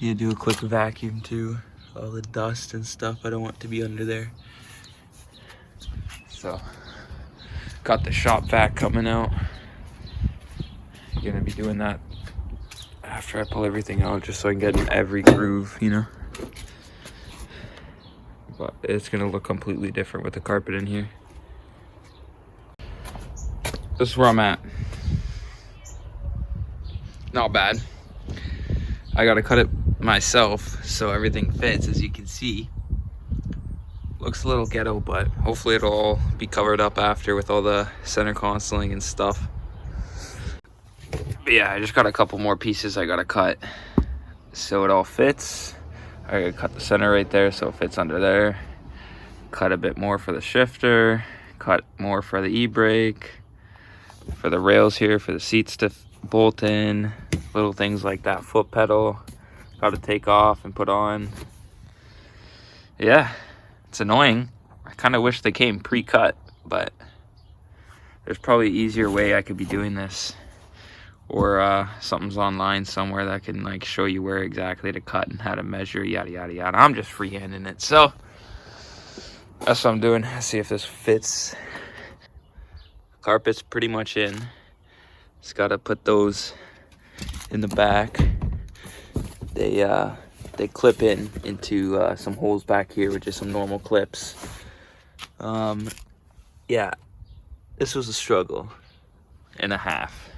You do a quick vacuum too. All the dust and stuff, I don't want to be under there. So, got the shop vac coming out. Gonna be doing that after I pull everything out, just so I can get in every groove, you know. But it's gonna look completely different with the carpet in here. This is where I'm at. Not bad. I gotta cut it myself so everything fits, as you can see. Looks a little ghetto, but hopefully it'll all be covered up after with all the center consoling and stuff. But yeah, I just got a couple more pieces I gotta cut so it all fits. I gotta cut the center right there so it fits under there. Cut a bit more for the shifter. Cut more for the e-brake. For the rails here, for the seats to bolt in. Little things like that foot pedal. Gotta take off and put on. Yeah, it's annoying. I kind of wish they came pre-cut, but there's probably an easier way I could be doing this. Or something's online somewhere that can like show you where exactly to cut and how to measure, yada yada yada. I'm just freehanding it, so that's what I'm doing. See if this fits. Carpet's pretty much in. Just gotta put those in the back. They clip into some holes back here with just some normal clips. Yeah, this was a struggle and a half.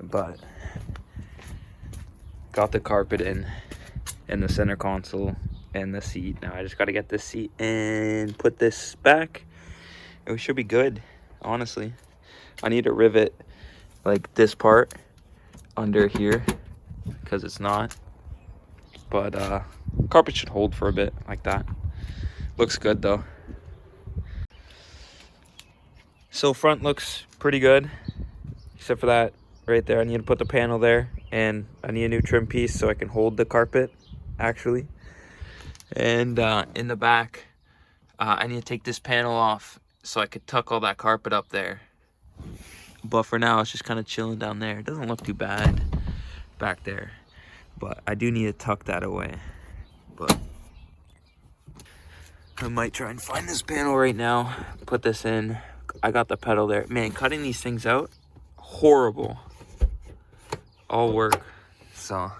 But got the carpet in and the center console and the seat. Now I just got to get this seat and put this back and we should be good, honestly. I need to rivet like this part under here because it's not, but carpet should hold for a bit like that. Looks good though. So front looks pretty good except for that right there. I need to put the panel there, and I need a new trim piece so I can hold the carpet actually. And in the back I need to take this panel off so I could tuck all that carpet up there, but for now it's just kind of chilling down there. It doesn't look too bad back there, but I do need to tuck that away. But I might try and find this panel right now, put this in. I got the pedal there. Man, cutting these things out, horrible. All work. So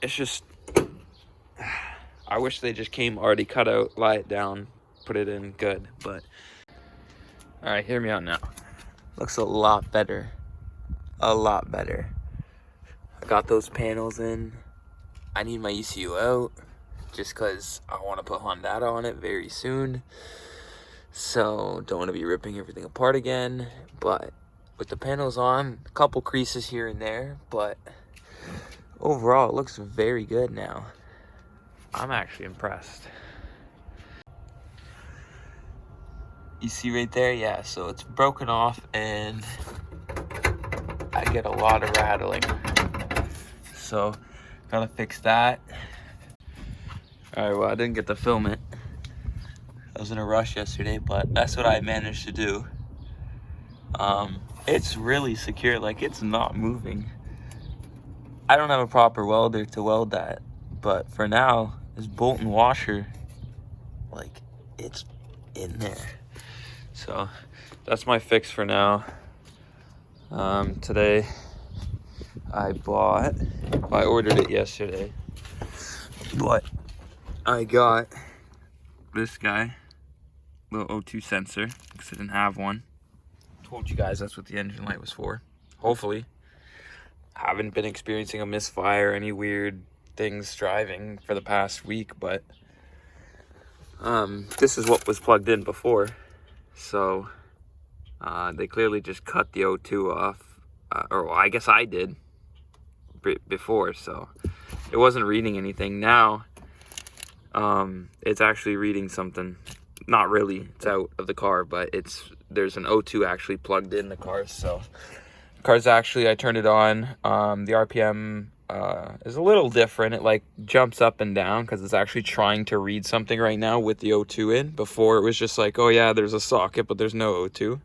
it's just, I wish they just came already cut out, lie it down, put it in good. But all right, hear me out now. Looks a lot better. A lot better. I got those panels in. I need my ECU out just because I want to put Honda on it very soon. So don't want to be ripping everything apart again. But with the panels on, a couple creases here and there, but overall it looks very good now. I'm actually impressed. You see right there? Yeah, so it's broken off and I get a lot of rattling. So gotta fix that. All right, well, I didn't get to film it. I was in a rush yesterday, but that's what I managed to do. It's really secure, like it's not moving. I don't have a proper welder to weld that, but for now, this bolt and washer, like it's in there. So that's my fix for now. Today I ordered it yesterday, but I got this guy, little O2 sensor, because I didn't have one. Told you guys that's what the engine light was for. Hopefully. Haven't been experiencing a misfire or any weird things driving for the past week, but this is what was plugged in before. So they clearly just cut the O2 off, or well, I guess I did before, so it wasn't reading anything. Now it's actually reading something. Not really, it's out of the car, but there's an O2 actually plugged in the car. So car's actually, I turned it on, the RPM is a little different. It like jumps up and down because it's actually trying to read something right now with the O2 in. Before it was just like, oh yeah, there's a socket but there's no O2.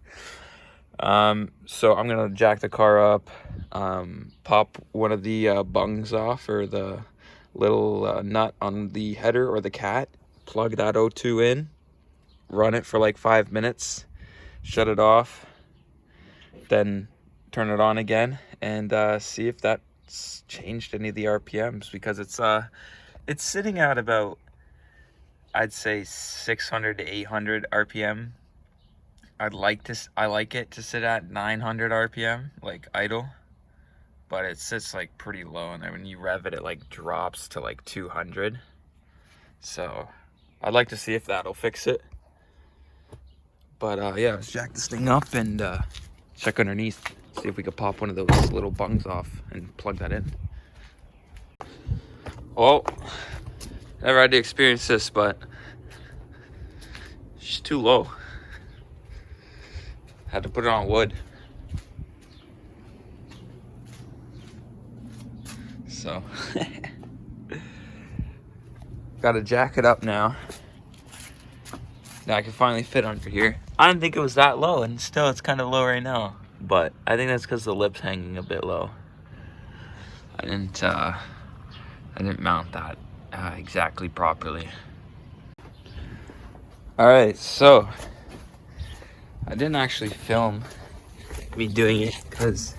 So I'm gonna jack the car up, pop one of the bungs off, or the little nut on the header or the cat, plug that O2 in, run it for like 5 minutes, shut it off, then turn it on again, and see if that's changed any of the RPMs, because it's sitting at about, I'd say, 600 to 800 RPM. I like it to sit at 900 RPM, like idle, but it sits like pretty low, and then when you rev it, it like drops to like 200. So I'd like to see if that'll fix it. But yeah, let's jack this thing up and check underneath, see if we could pop one of those little bungs off and plug that in. Well, never had to experience this, but she's too low. Had to put it on wood. So, gotta jack it up now. Now I can finally fit under here. I didn't think it was that low, and still it's kind of low right now. But I think that's because the lip's hanging a bit low. I didn't mount that exactly properly. All right, so I didn't actually film me doing it because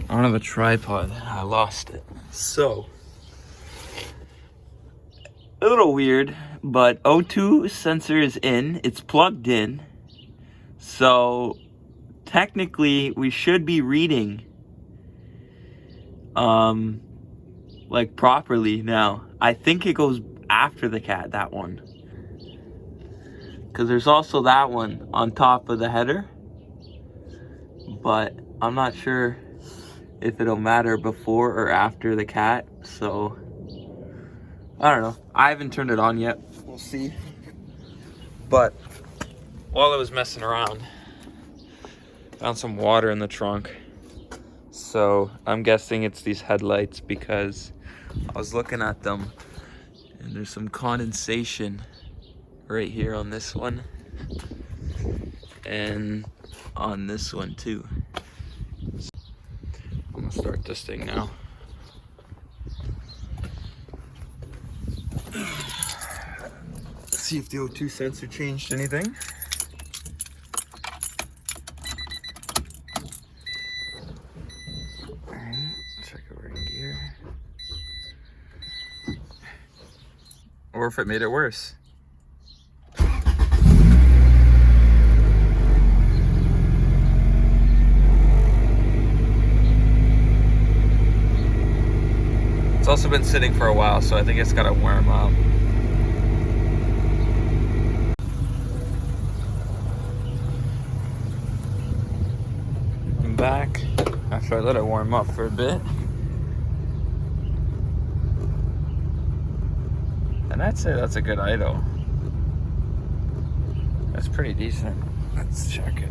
I don't have a tripod. I lost it. So, a little weird, but O2 sensor is in. It's plugged in. So, technically, we should be reading like properly now. I think it goes after the cat, that one. Because there's also that one on top of the header, but I'm not sure if it'll matter before or after the cat, so I don't know. I haven't turned it on yet. We'll see. But while I was messing around, found some water in the trunk. So I'm guessing it's these headlights, because I was looking at them and there's some condensation right here on this one and on this one too. I'm gonna start this thing now. See if the O2 sensor changed anything. Alright, check over in gear. Or if it made it worse. It's also been sitting for a while, so I think it's gotta warm up. I'm back after I let it warm up for a bit. And I'd say that's a good idle. That's pretty decent. Let's check it.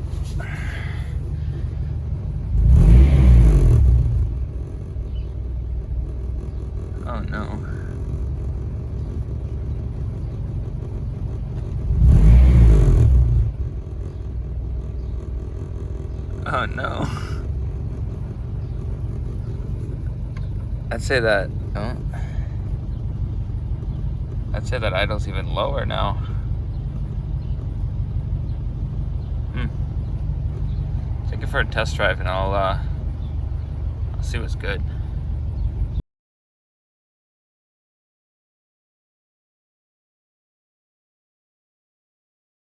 Oh no. Oh no. I'd say that, oh. I'd say that idle's even lower now. Take it for a test drive and I'll see what's good.